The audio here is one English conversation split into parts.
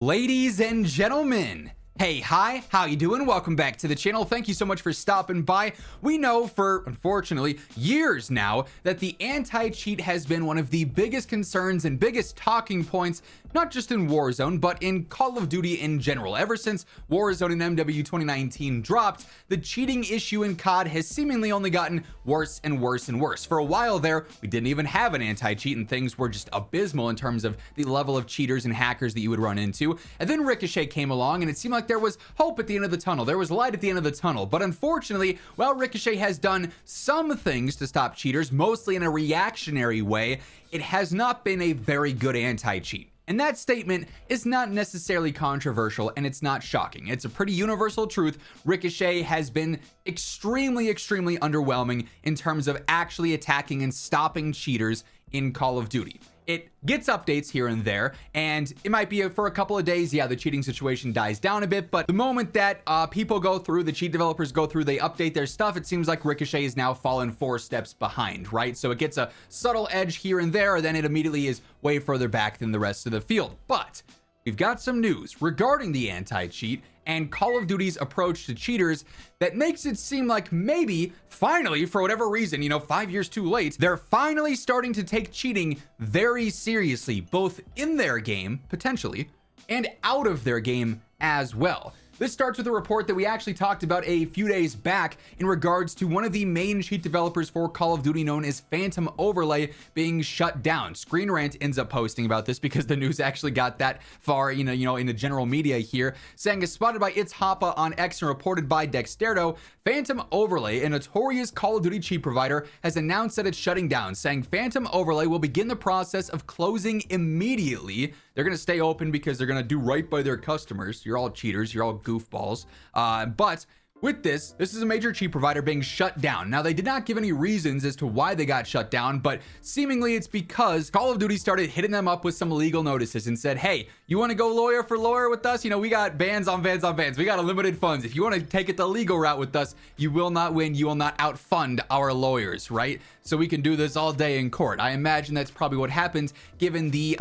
Ladies and gentlemen, hey, hi, how you doing? Welcome back to the channel. Thank you so much for stopping by. We know for, unfortunately, years now that the anti-cheat has been one of the biggest concerns and biggest talking points, not just in Warzone, but in Call of Duty in general. Ever since Warzone and MW 2019 dropped, the cheating issue in COD has seemingly only gotten worse and worse and worse. For a while there, we didn't even have an anti-cheat and things were just abysmal in terms of the level of cheaters and hackers that you would run into. And then Ricochet came along and it seemed like there was hope at the end of the tunnel. There was light at the end of the tunnel. But unfortunately, while Ricochet has done some things to stop cheaters, mostly in a reactionary way, it has not been a very good anti-cheat. And that statement is not necessarily controversial, and it's not shocking. It's a pretty universal truth. Ricochet has been extremely underwhelming in terms of actually attacking and stopping cheaters in Call of Duty. It gets updates here and there, and it might be for a couple of days. Yeah, the cheating situation dies down a bit, but the moment that people go through, the cheat developers go through, they update their stuff, it seems like Ricochet is now fallen 4 steps behind, right? So it gets a subtle edge here and there, and then it immediately is way further back than the rest of the field. But we've got some news regarding the anti-cheat and Call of Duty's approach to cheaters that makes it seem like maybe, finally, for whatever reason, 5 years too late, they're finally starting to take cheating very seriously, both in their game, potentially, and out of their game as well. This starts with a report that we actually talked about a few days back in regards to one of the main cheat developers for Call of Duty known as Phantom Overlay being shut down. Screen Rant ends up posting about this because the news actually got that far, in the general media here, saying as spotted by It's Hoppa on X and reported by Dexterdo, Phantom Overlay, a notorious Call of Duty cheat provider, has announced that it's shutting down, saying Phantom Overlay will begin the process of closing immediately. They're going to stay open because they're going to do right by their customers. You're all cheaters. You're all goofballs. But with this is a major cheat provider being shut down. Now, they did not give any reasons as to why they got shut down, but seemingly it's because Call of Duty started hitting them up with some legal notices and said, hey, you want to go lawyer for lawyer with us? We got bans on bans on bans. We got unlimited funds. If you want to take it the legal route with us, you will not win. You will not outfund our lawyers, right? So we can do this all day in court. I imagine that's probably what happened given the,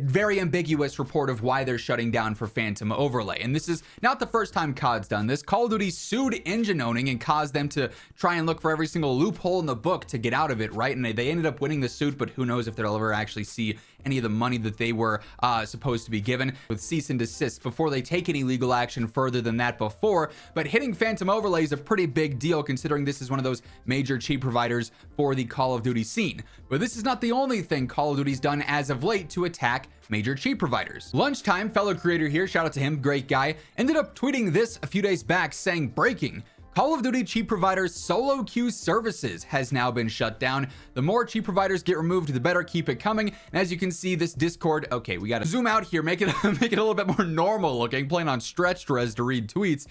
very ambiguous report of why they're shutting down for Phantom Overlay. And this is not the first time COD's done this. Call of Duty sued engine owning and caused them to try and look for every single loophole in the book to get out of it, right? And they ended up winning the suit, but who knows if they'll ever actually see any of the money that they were supposed to be given with cease and desist before they take any legal action further than that before. But hitting Phantom Overlay is a pretty big deal considering this is one of those major cheat providers for the Call of Duty scene. But this is not the only thing Call of Duty's done as of late to attack major cheat providers. Lunchtime, fellow creator here, shout out to him, great guy, ended up tweeting this a few days back saying, breaking, Call of Duty cheat provider solo queue services has now been shut down. The more cheat providers get removed, the better. Keep it coming. And as you can see, this Discord, okay, we got to zoom out here, make it a little bit more normal looking, playing on stretched res to read tweets.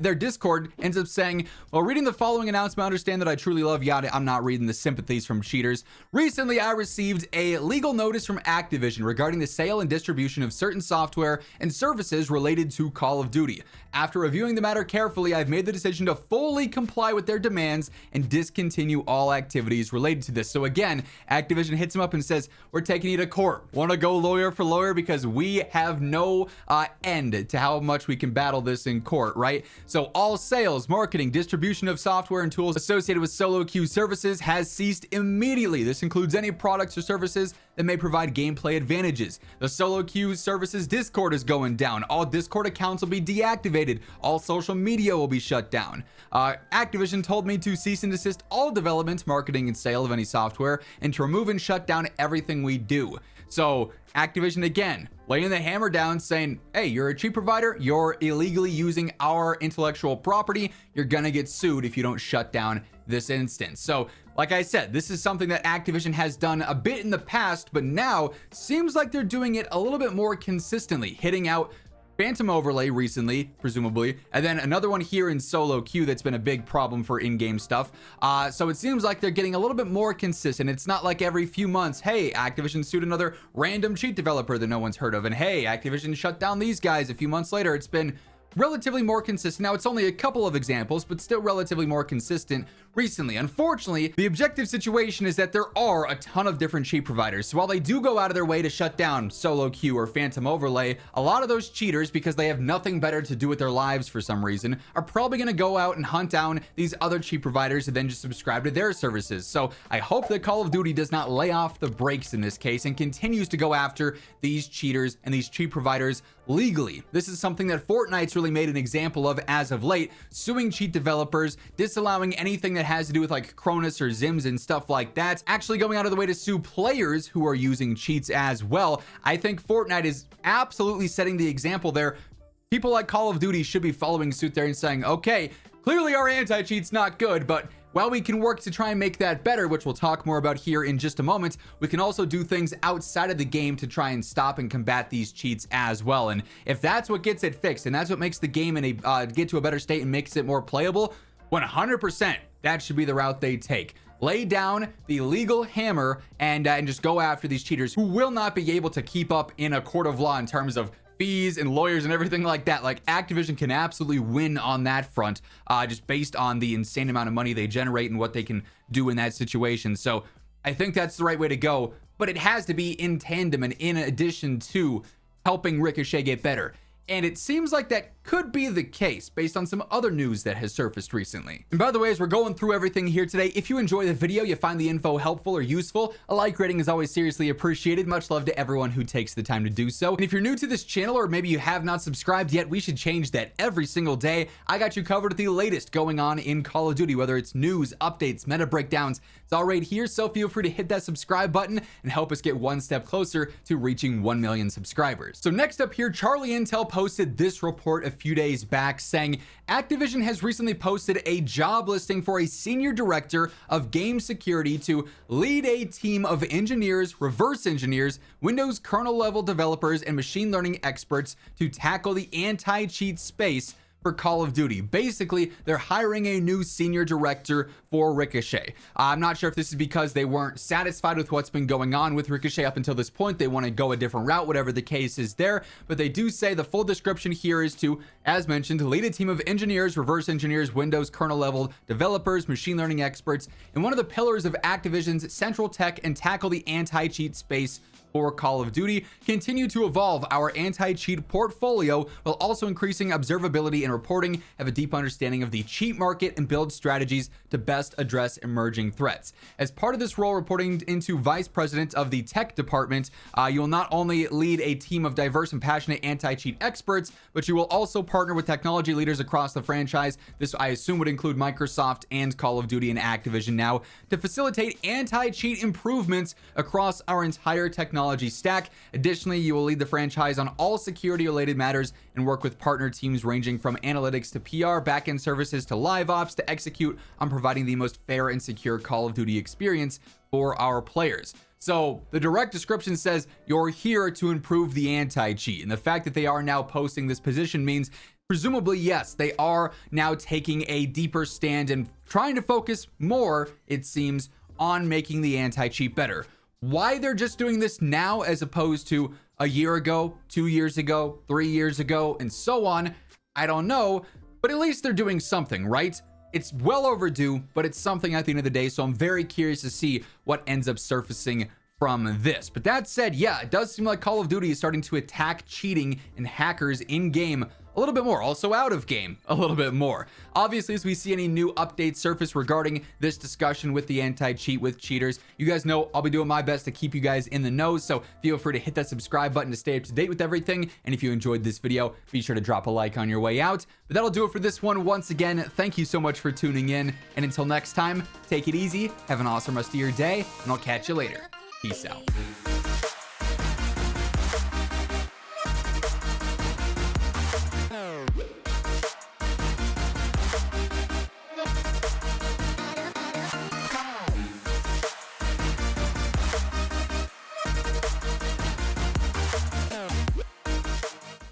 Their Discord ends up saying, well, reading the following announcement, understand that I truly love yada. I'm not reading the sympathies from cheaters. Recently, I received a legal notice from Activision regarding the sale and distribution of certain software and services related to Call of Duty. After reviewing the matter carefully, I've made the decision to fully comply with their demands and discontinue all activities related to this. So again, Activision hits him up and says, we're taking you to court. Want to go lawyer for lawyer? Because we have no end to how much we can battle this in court, right? So all sales, marketing, distribution of software and tools associated with solo queue services has ceased immediately. This includes any products or services that may provide gameplay advantages. The solo queue services Discord is going down. All Discord accounts will be deactivated. All social media will be shut down. Activision told me to cease and desist all development, marketing, and sale of any software, and to remove and shut down everything we do. So Activision again laying the hammer down saying, hey, you're a cheat provider, you're illegally using our intellectual property, you're gonna get sued if you don't shut down this instance. So like I said, this is something that Activision has done a bit in the past, but now seems like they're doing it a little bit more consistently, hitting out Phantom Overlay recently, presumably, and then another one here in solo queue that's been a big problem for in-game stuff. So it seems like they're getting a little bit more consistent. It's not like every few months, hey, Activision sued another random cheat developer that no one's heard of, and hey, Activision shut down these guys a few months later. It's been relatively more consistent. Now, it's only a couple of examples, but still relatively more consistent recently. Unfortunately, the objective situation is that there are a ton of different cheat providers. So while they do go out of their way to shut down solo queue or phantom overlay, a lot of those cheaters, because they have nothing better to do with their lives for some reason, are probably going to go out and hunt down these other cheat providers and then just subscribe to their services. So I hope that Call of Duty does not lay off the brakes in this case and continues to go after these cheaters and these cheat providers legally. This is something that Fortnite's really made an example of as of late, suing cheat developers, disallowing anything that has to do with like Cronus or Zims and stuff like that, actually going out of the way to sue players who are using cheats as well. I think Fortnite is absolutely setting the example there. People like Call of Duty should be following suit there and saying, okay, clearly our anti-cheat's not good, but while we can work to try and make that better, which we'll talk more about here in just a moment, we can also do things outside of the game to try and stop and combat these cheats as well. And if that's what gets it fixed, and that's what makes the game in a get to a better state and makes it more playable, 100% that should be the route they take. Lay down the legal hammer and just go after these cheaters who will not be able to keep up in a court of law in terms of fees and lawyers and everything like that. Like, Activision can absolutely win on that front, just based on the insane amount of money they generate and what they can do in that situation. So I think that's the right way to go, but it has to be in tandem and in addition to helping Ricochet get better. And it seems like that could be the case based on some other news that has surfaced recently. And by the way, as we're going through everything here today, if you enjoy the video, you find the info helpful or useful, a like rating is always seriously appreciated. Much love to everyone who takes the time to do so. And if you're new to this channel, or maybe you have not subscribed yet, we should change that every single day. I got you covered with the latest going on in Call of Duty, whether it's news, updates, meta breakdowns. It's all right here, so feel free to hit that subscribe button and help us get one step closer to reaching 1 million subscribers. So next up here, Charlie Intel posted this report a few days back saying Activision has recently posted a job listing for a senior director of game security to lead a team of engineers, reverse engineers, Windows kernel level developers, and machine learning experts to tackle the anti-cheat space for Call of Duty. Basically, they're hiring a new senior director for Ricochet. I'm not sure if this is because they weren't satisfied with what's been going on with Ricochet up until this point. They want to go a different route, whatever the case is there. But they do say the full description here is to, as mentioned, lead a team of engineers, reverse engineers, Windows kernel level developers, machine learning experts, and one of the pillars of Activision's central tech, and tackle the anti-cheat space for Call of Duty, continue to evolve our anti-cheat portfolio while also increasing observability and reporting, have a deep understanding of the cheat market, and build strategies to best address emerging threats. As part of this role, reporting into Vice President of the Tech Department, you will not only lead a team of diverse and passionate anti-cheat experts, but you will also partner with technology leaders across the franchise. This, I assume, would include Microsoft and Call of Duty and Activision now, to facilitate anti-cheat improvements across our entire technology stack. Additionally, you will lead the franchise on all security related matters and work with partner teams ranging from analytics to PR, backend services to live ops to execute on providing the most fair and secure Call of Duty experience for our players. So the direct description says you're here to improve the anti-cheat, and the fact that they are now posting this position means presumably, yes, they are now taking a deeper stand and trying to focus more, it seems, on making the anti-cheat better. Why they're just doing this now as opposed to a year ago, 2 years ago, 3 years ago, and so on, I don't know, but at least they're doing something, right? It's well overdue, but it's something at the end of the day, so I'm very curious to see what ends up surfacing from this. But that said, yeah, it does seem like Call of Duty is starting to attack cheating and hackers in game a little bit more, also out of game a little bit more. Obviously, as we see any new updates surface regarding this discussion with the anti-cheat with cheaters, you guys know I'll be doing my best to keep you guys in the know, so feel free to hit that subscribe button to stay up to date with everything. And if you enjoyed this video, be sure to drop a like on your way out. But that'll do it for this one. Once again, thank you so much for tuning in, and until next time, take it easy, have an awesome rest of your day, and I'll catch you later. Peace out.